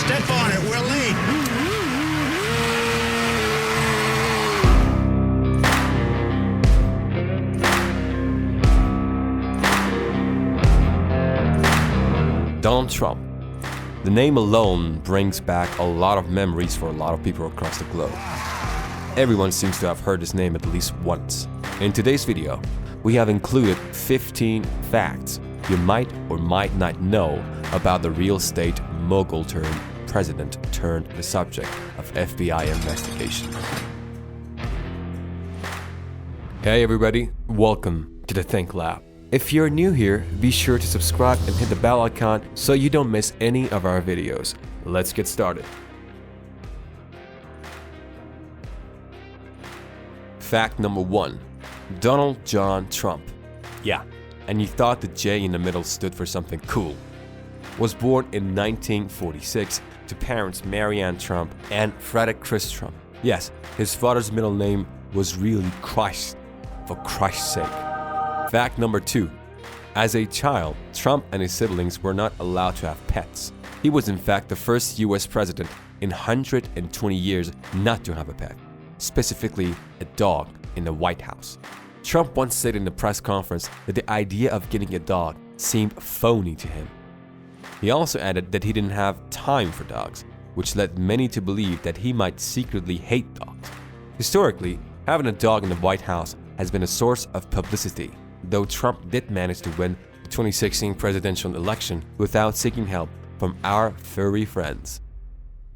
Step on it, we're late. Donald Trump. The name alone brings back a lot of memories for a lot of people across the globe. Everyone seems to have heard his name at least once. In today's video, we have included 15 facts you might or might not know about the real estate mogul turned president turned the subject of FBI investigation. Hey everybody, welcome to the ThinkLab. If you're new here, be sure to subscribe and hit the bell icon so you don't miss any of our videos. Let's get started. Fact number 1. Donald John Trump. Yeah, and you thought the J in the middle stood for something cool. Was born in 1946 to parents Mary Ann Trump and Frederick Chris Trump. Yes, his father's middle name was really Christ, for Christ's sake. Fact number 2. As a child, Trump and his siblings were not allowed to have pets. He was in fact the first US president in 120 years not to have a pet, specifically a dog in the White House. Trump once said in a press conference that the idea of getting a dog seemed phony to him. He also added that he didn't have time for dogs, which led many to believe that he might secretly hate dogs. Historically, having a dog in the White House has been a source of publicity, though Trump did manage to win the 2016 presidential election without seeking help from our furry friends.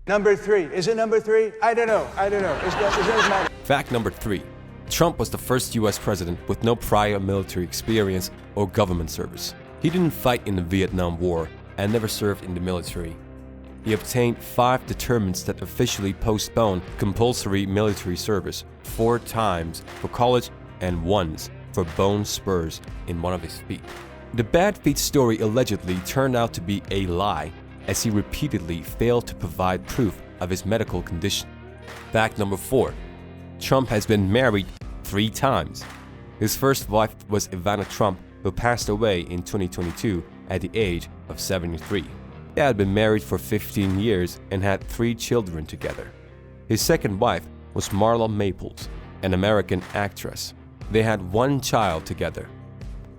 Number 3. Is it number 3? I don't know. It doesn't matter. Fact number 3. Trump was the first US president with no prior military experience or government service. He didn't fight in the Vietnam War and never served in the military. He obtained 5 determinants that officially postponed compulsory military service 4 times for college and once for bone spurs in one of his feet. The bad feet story allegedly turned out to be a lie, as he repeatedly failed to provide proof of his medical condition. Fact number 4. Trump has been married 3 times. His first wife was Ivana Trump, who passed away in 2022 at the age of 73. They had been married for 15 years and had 3 children together. His second wife was Marla Maples, an American actress. They had 1 child together.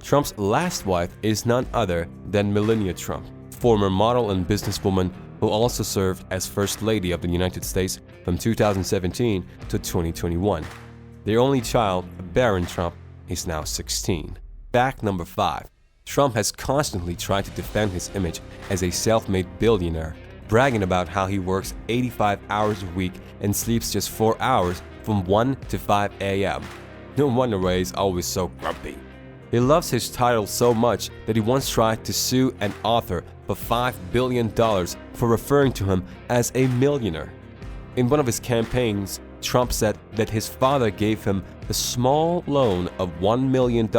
Trump's last wife is none other than Melania Trump, former model and businesswoman who also served as First Lady of the United States from 2017 to 2021. Their only child, Barron Trump, is now 16. Fact number 5. Trump has constantly tried to defend his image as a self-made billionaire, bragging about how he works 85 hours a week and sleeps just 4 hours from 1 to 5 a.m. No wonder why he's always so grumpy. He loves his title so much that he once tried to sue an author for $5 billion for referring to him as a millionaire. In one of his campaigns, Trump said that his father gave him a small loan of $1 million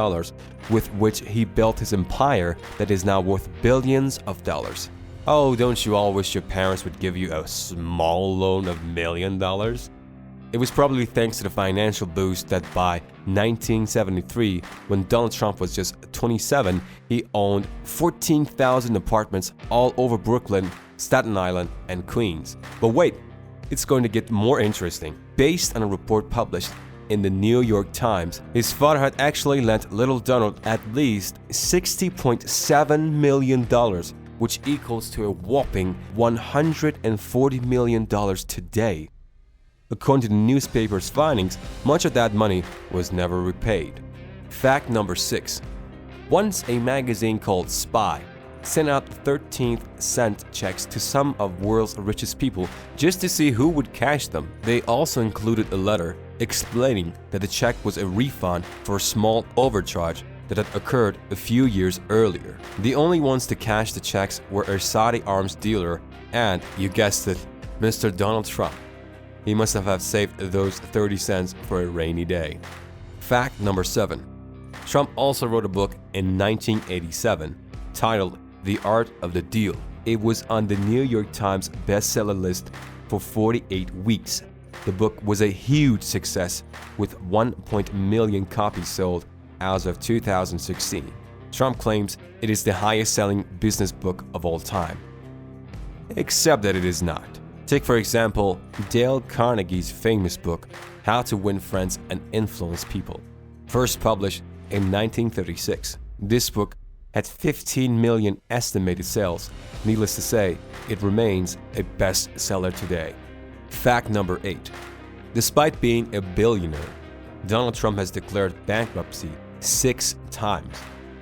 with which he built his empire that is now worth billions of dollars. Oh, don't you all wish your parents would give you a small loan of $1 million? It was probably thanks to the financial boost that by 1973, when Donald Trump was just 27, he owned 14,000 apartments all over Brooklyn, Staten Island, and Queens. But wait, it's going to get more interesting. Based on a report published in the New York Times, his father had actually lent little Donald at least $60.7 million, which equals to a whopping $140 million today. According to the newspaper's findings, much of that money was never repaid. Fact number 6. Once a magazine called Spy sent out 13th cent checks to some of the world's richest people just to see who would cash them. They also included a letter explaining that the check was a refund for a small overcharge that had occurred a few years earlier. The only ones to cash the checks were a Saudi arms dealer and, you guessed it, Mr. Donald Trump. He must have saved those 30 cents for a rainy day. Fact number 7. Trump also wrote a book in 1987 titled The Art of the Deal. It was on the New York Times bestseller list for 48 weeks. The book was a huge success with 1 million copies sold as of 2016. Trump claims it is the highest-selling business book of all time. except that it is not. Take for example Dale Carnegie's famous book, How to Win Friends and Influence People. First published in 1936, this book had 15 million estimated sales. Needless to say, it remains a bestseller today. Fact number 8. Despite being a billionaire, Donald Trump has declared bankruptcy 6 times.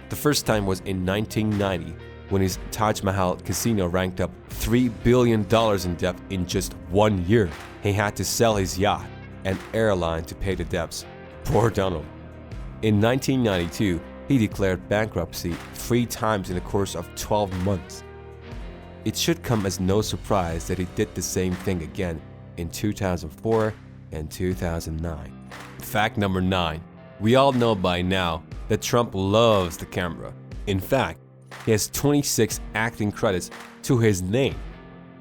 The first time was in 1990 when his Taj Mahal casino ranked up $3 billion in debt in just 1 year. He had to sell his yacht and airline to pay the debts. Poor Donald. In 1992, he declared bankruptcy 3 times in the course of 12 months. It should come as no surprise that he did the same thing again in 2004 and 2009. Fact number 9. We all know by now that Trump loves the camera. In fact, he has 26 acting credits to his name.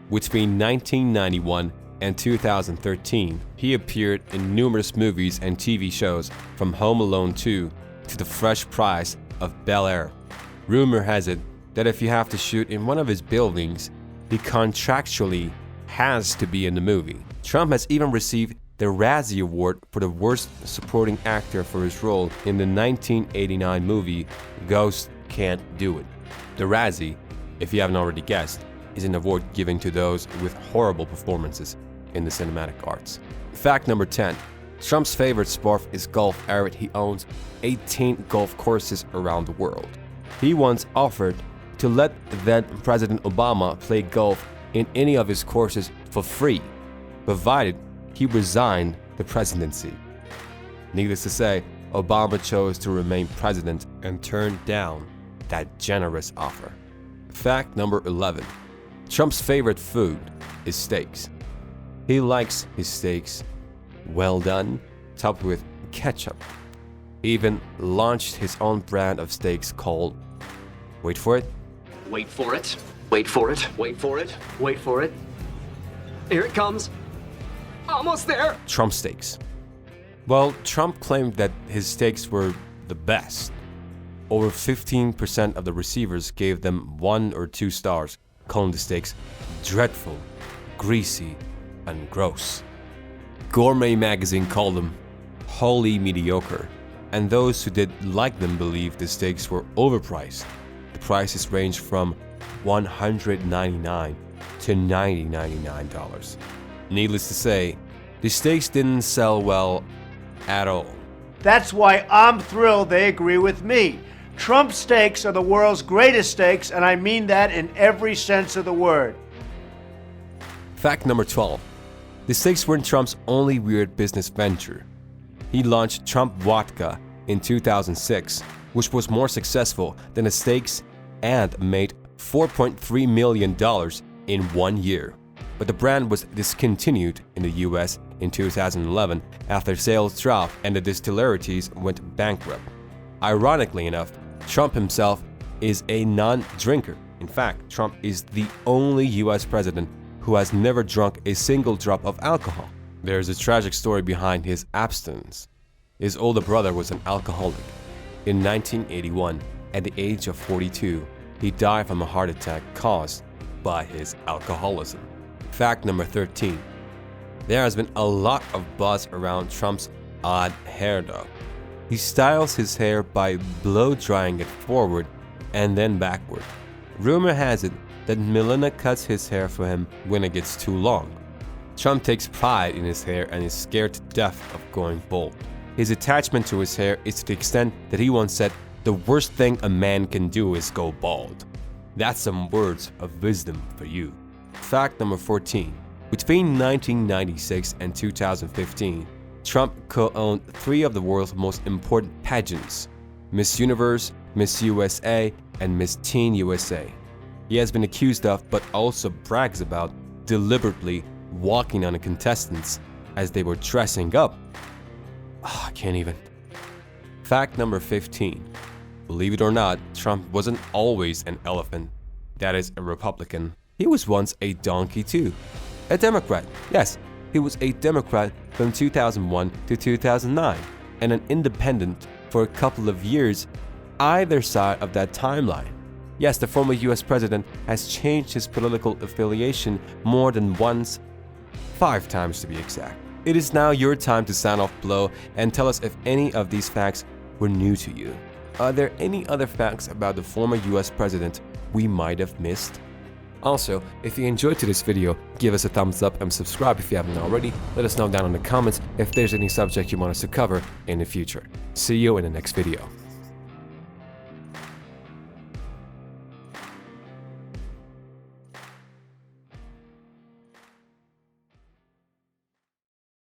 Between 1991 and 2013, he appeared in numerous movies and TV shows, from Home Alone 2 to The Fresh Prince of Bel-Air. Rumor has it that if you have to shoot in one of his buildings, he contractually has to be in the movie. Trump has even received the Razzie Award for the Worst Supporting Actor for his role in the 1989 movie Ghosts Can't Do It. The Razzie, if you haven't already guessed, is an award given to those with horrible performances in the cinematic arts. Fact number 10. Trump's favorite sport is golf. He owns 18 golf courses around the world. He once offered to let then President Obama play golf in any of his courses for free, provided he resigned the presidency. Needless to say, Obama chose to remain president and turned down that generous offer. Fact number 11. Trump's favorite food is steaks. He likes his steaks well done, topped with ketchup. He even launched his own brand of steaks called, wait for it, wait for it, wait for it, wait for it, wait for it. Here it comes. Almost there. Trump steaks. Well, Trump claimed that his steaks were the best. Over 15% of the receivers gave them 1 or 2 stars, calling the steaks dreadful, greasy, and gross. Gourmet magazine called them wholly mediocre, and those who did like them believed the steaks were overpriced. The prices ranged from $199 to $99. Needless to say, the steaks didn't sell well at all. That's why I'm thrilled they agree with me. Trump steaks are the world's greatest steaks, and I mean that in every sense of the word. Fact number 12. The steaks weren't Trump's only weird business venture. He launched Trump Vodka in 2006, which was more successful than the steaks and made $4.3 million in 1 year. But the brand was discontinued in the US in 2011 after sales dropped and the distilleries went bankrupt. Ironically enough, Trump himself is a non-drinker. In fact, Trump is the only US president who has never drunk a single drop of alcohol. There's a tragic story behind his abstinence. His older brother was an alcoholic. In 1981, at the age of 42, he died from a heart attack caused by his alcoholism. Fact number 13. There has been a lot of buzz around Trump's odd hair though. He styles his hair by blow drying it forward and then backward. Rumor has it that Melania cuts his hair for him when it gets too long. Trump takes pride in his hair and is scared to death of going bald. His attachment to his hair is to the extent that he once said, "The worst thing a man can do is go bald." That's some words of wisdom for you. Fact number 14. Between 1996 and 2015, Trump co-owned 3 of the world's most important pageants: Miss Universe, Miss USA, and Miss Teen USA. He has been accused of, but also brags about, deliberately walking on the contestants as they were dressing up. I can't even. Fact number 15. Believe it or not, Trump wasn't always an elephant. That is, a Republican. He was once a donkey too. A Democrat. Yes, he was a Democrat from 2001 to 2009 and an independent for a couple of years either side of that timeline. Yes, the former US president has changed his political affiliation more than once, 5 times to be exact. It is now your time to sound off below and tell us if any of these facts were new to you. Are there any other facts about the former US president we might have missed? Also, if you enjoyed today's video, give us a thumbs up and subscribe if you haven't already. Let us know down in the comments if there's any subject you want us to cover in the future. See you in the next video.